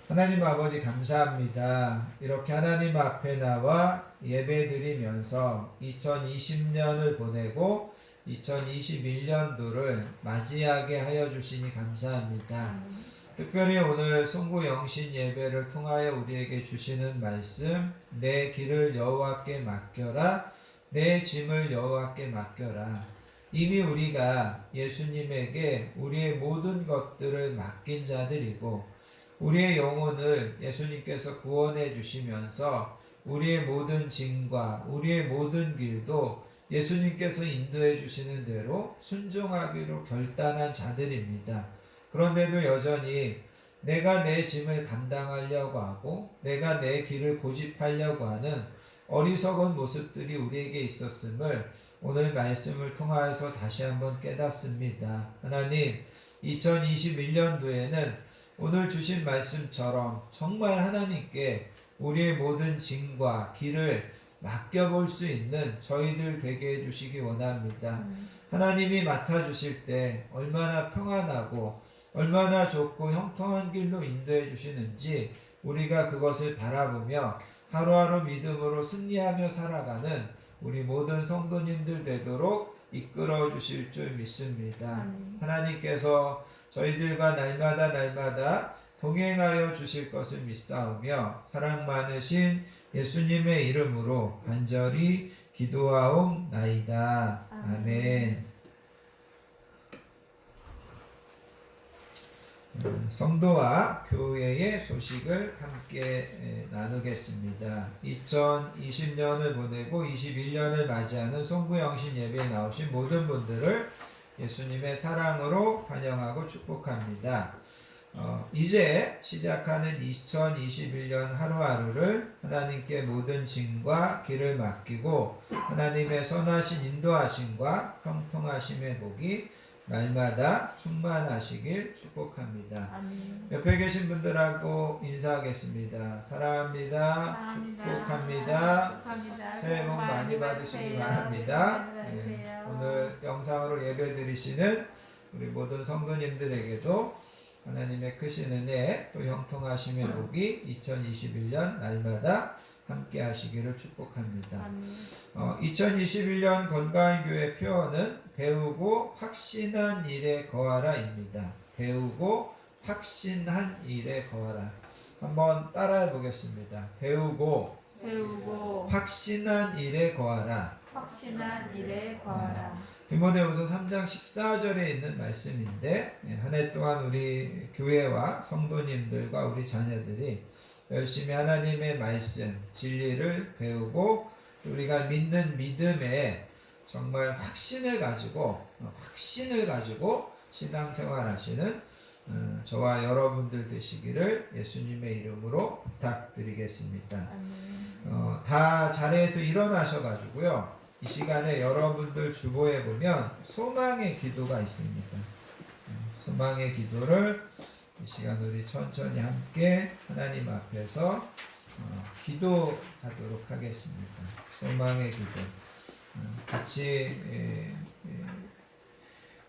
하나님 아버지 감사합니다. 이렇게 하나님 앞에 나와 예배드리면서 2020년을 보내고 2021년도를 맞이하게 하여 주시니 감사합니다. 특별히 오늘 송구 영신 예배를 통하여 우리에게 주시는 말씀, 내 길을 여호와께 맡겨라, 내 짐을 여호와께 맡겨라. 이미 우리가 예수님에게 우리의 모든 것들을 맡긴 자들이고 우리의 영혼을 예수님께서 구원해 주시면서 우리의 모든 짐과 우리의 모든 길도 예수님께서 인도해 주시는 대로 순종하기로 결단한 자들입니다. 그런데도 여전히 내가 내 짐을 감당하려고 하고 내가 내 길을 고집하려고 하는 어리석은 모습들이 우리에게 있었음을 오늘 말씀을 통하여서 다시 한번 깨닫습니다. 하나님, 2021년도에는 오늘 주신 말씀처럼 정말 하나님께 우리의 모든 짐과 길을 맡겨볼 수 있는 저희들 되게 해주시기 원합니다. 하나님이 맡아주실 때 얼마나 평안하고 얼마나 좋고 형통한 길로 인도해 주시는지 우리가 그것을 바라보며 하루하루 믿음으로 승리하며 살아가는 우리 모든 성도님들 되도록 이끌어 주실 줄 믿습니다. 하나님께서 저희들과 날마다 동행하여 주실 것을 믿사오며 사랑 많으신 예수님의 이름으로 간절히 기도하옵나이다. 아멘. 성도와 교회의 소식을 함께 나누겠습니다. 2020년을 보내고 21년을 맞이하는 송구영신 예배에 나오신 모든 분들을 예수님의 사랑으로 환영하고 축복합니다. 이제 시작하는 2021년 하루하루를 하나님께 모든 짐과 길을 맡기고 하나님의 선하신 인도하심과 형통하심의 복이 날마다 충만하시길 축복합니다. 아멘. 옆에 계신 분들하고 인사하겠습니다. 사랑합니다. 축복합니다. 새해 복 많이 받으시기 바랍니다. 네, 오늘 영상으로 예배 드리시는 우리 모든 성도님들에게도 하나님의 크신 은혜 또 형통하심의 복이 2021년 날마다 함께 하시기를 축복합니다. 2021년 건강한 교회 표어는 배우고 확신한 일에 거하라입니다. 배우고 확신한 일에 거하라. 한번 따라해 보겠습니다. 배우고 확신한 일에 거하라. 확신한 일에 거하라. 디모데후서 3장 14절에 있는 말씀인데 한 해 동안 우리 교회와 성도님들과 우리 자녀들이 열심히 하나님의 말씀, 진리를 배우고 우리가 믿는 믿음에 정말 확신을 가지고 신앙생활 하시는 저와 여러분들 되시기를 예수님의 이름으로 부탁드리겠습니다. 다 자리에서 일어나셔가지고요. 이 시간에 여러분들 주보에 보면 소망의 기도가 있습니다. 소망의 기도를 이 시간 우리 천천히 함께 하나님 앞에서 기도하도록 하겠습니다. 소망의 기도.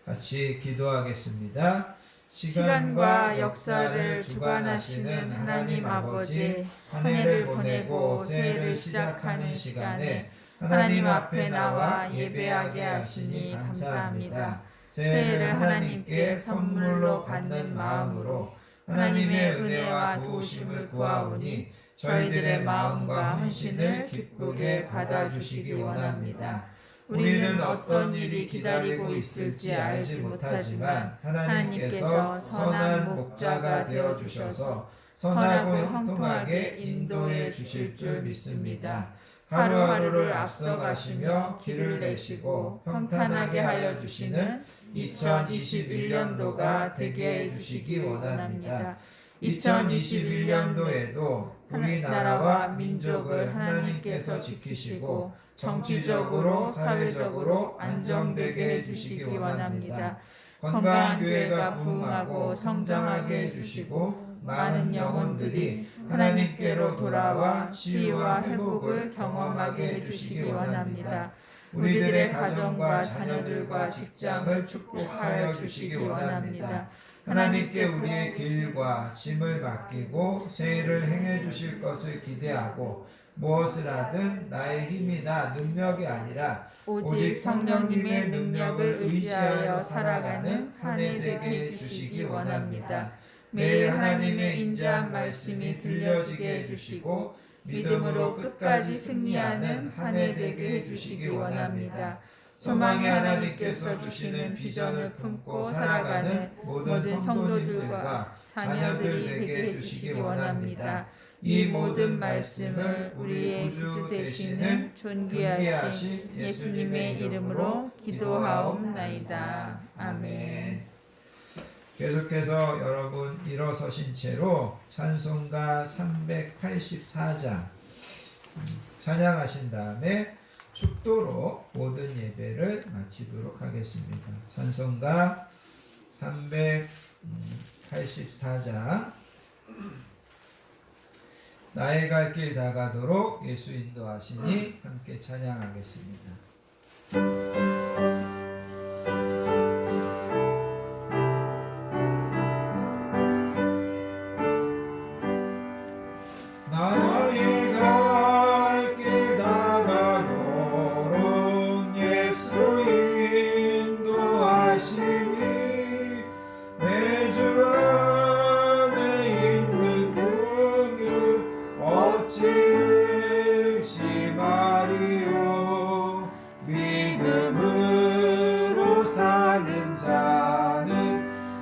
같이 기도하겠습니다. 시간과 역사를 주관하시는 하나님 아버지, 한 해를 보내고 새해를 시작하는 시간에 하나님 앞에 나와 예배하게 하시니 감사합니다. 새해를 하나님께 선물로 받는 마음으로 하나님의 은혜와 도우심을 구하오니 저희들의 마음과 헌신을 기쁘게 받아주시기 원합니다. 우리는 어떤 일이 기다리고 있을지 알지 못하지만 하나님께서 선한 목자가 되어주셔서 선하고 형통하게 인도해 주실 줄 믿습니다. 하루하루를 앞서가시며 길을 내시고 평탄하게 하여 주시는 2021년도가 되게 해주시기 원합니다. 2021년도에도 우리나라와 민족을 하나님께서 지키시고 정치적으로 사회적으로 안정되게 해주시기 원합니다. 건강한 교회가 부흥하고 성장하게 해주시고 많은 영혼들이 하나님께로 돌아와 치유와 회복을 경험하게 해주시기 원합니다. 우리들의 가정과 자녀들과 직장을 축복하여 주시기 원합니다. 하나님께 우리의 길과 짐을 맡기고 새 일을 행해 주실 것을 기대하고 무엇을 하든 나의 힘이나 능력이 아니라 오직 성령님의 능력을 의지하여 살아가는 한 해 되게 해주시기 원합니다. 매일 하나님의 인자한 말씀이 들려지게 해주시고 믿음으로 끝까지 승리하는 한 해 되게 해주시기 원합니다. 소망의 하나님께서 주시는 비전을 품고 살아가는 모든 성도들과 자녀들이 되게 해주시기 원합니다. 이 모든 말씀을 우리의 구주 되시는 존귀하신 예수님의 이름으로 기도하옵나이다. 아멘. 계속해서 여러분 일어서신 채로 찬송가 384장 찬양하신 다음에 축도로 모든 예배를 마치도록 하겠습니다. 찬송가 384장 나의 갈 길 다가도록 예수 인도하시니 함께 찬양하겠습니다. 나의 갈 길 다가도록 예수 인도하시니 내 주 안에 있는 긍휼 어찌 의심하리요. 믿음으로 사는 자는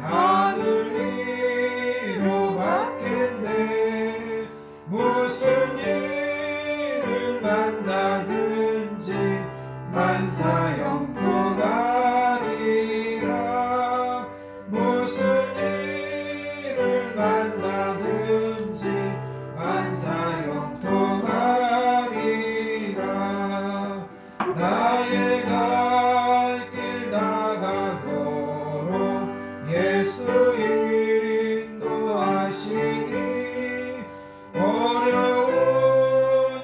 하늘 위로 받겠네. 무슨 일을 만나든지 만사형통하리라. 무슨 일을 만나든지 만사형통하리라. 나의 갈 길 다가도록 예수 인도하시니 어려운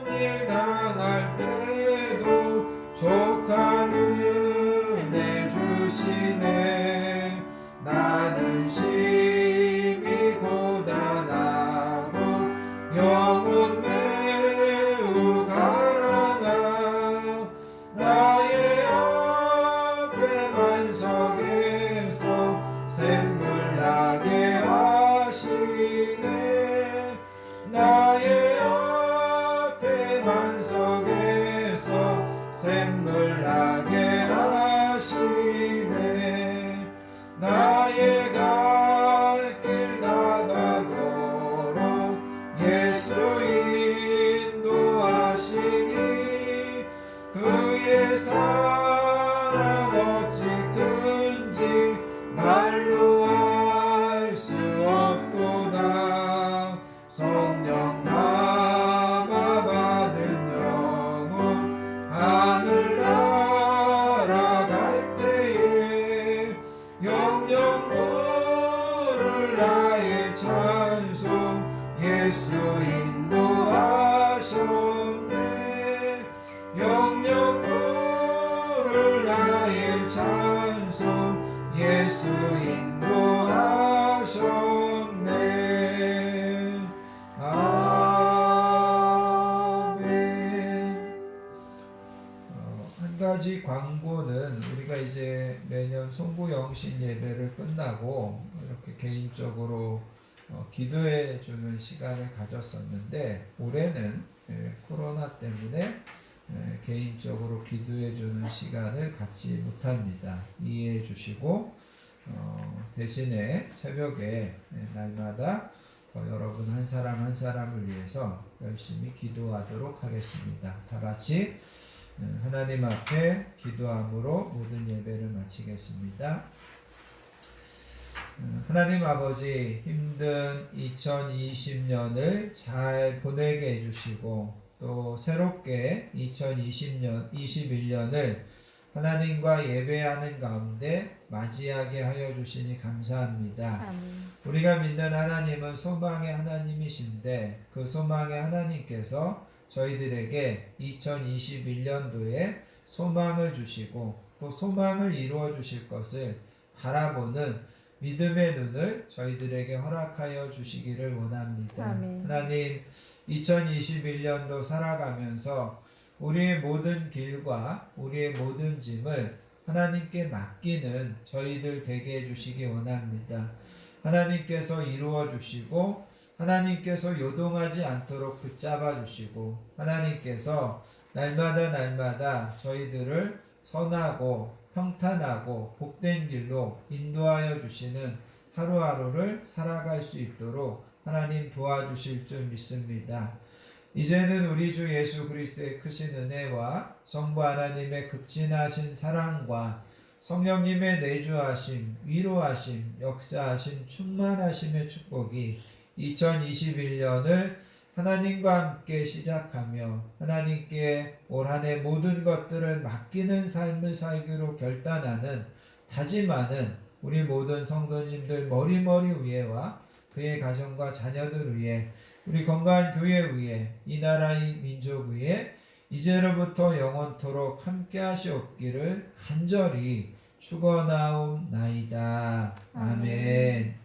일 당할 때도 족한 은혜 주시네. 나는 심히 고단하고 영혼 매우 가라나. 나의 앞에 반석에서 샘물 나게 하시네. 나의 앞에 반석에서 샘물 나게 하시네. 나의 갈 길 다가도록 예수 인도하시니 그의 사랑 어찌 큰지 말로 알 수 없도다. 성령 담아 받은 영혼 하늘 날아갈 때에 영영 부를 나의 찬송 예수 인도하셨네. 영영 부를 나의 찬송 예수 인도하셨네. 아멘. 한 가지 광고는 우리가 이제 매년 송구영신 예배를 끝나고 이렇게 개인적으로 기도해 주는 시간을 가졌었는데 올해는 코로나 때문에 개인적으로 기도해 주는 시간을 갖지 못합니다. 이해해 주시고 대신에 새벽에 날마다 여러분 한 사람 한 사람을 위해서 열심히 기도하도록 하겠습니다. 다 같이 하나님 앞에 기도함으로 모든 예배를 마치겠습니다. 하나님 아버지, 힘든 2020년을 잘 보내게 해주시고 또 새롭게 2021년을 하나님과 예배하는 가운데 맞이하게 하여 주시니 감사합니다. 아멘. 우리가 믿는 하나님은 소망의 하나님이신데 그 소망의 하나님께서 저희들에게 2021년도에 소망을 주시고 또 소망을 이루어 주실 것을 바라보는 믿음의 눈을 저희들에게 허락하여 주시기를 원합니다. 아멘. 하나님, 2021년도 살아가면서 우리의 모든 길과 우리의 모든 짐을 하나님께 맡기는 저희들 되게 해주시기 원합니다. 하나님께서 이루어 주시고 하나님께서 요동하지 않도록 붙잡아 주시고 하나님께서 날마다 저희들을 선하고 평탄하고 복된 길로 인도하여 주시는 하루하루를 살아갈 수 있도록 하나님 도와주실 줄 믿습니다. 이제는 우리 주 예수 그리스도의 크신 은혜와 성부 하나님의 극진하신 사랑과 성령님의 내주하심, 위로하심, 역사하심, 충만하심의 축복이 2021년을 하나님과 함께 시작하며 하나님께 올 한 해 모든 것들을 맡기는 삶을 살기로 결단하는 다짐하는 우리 모든 성도님들 머리머리 위에와 그의 가정과 자녀들 위에 우리 건강한 교회 위에 이 나라 이 민족 위에 이제로부터 영원토록 함께 하시옵기를 간절히 축원하옵나이다. 아멘.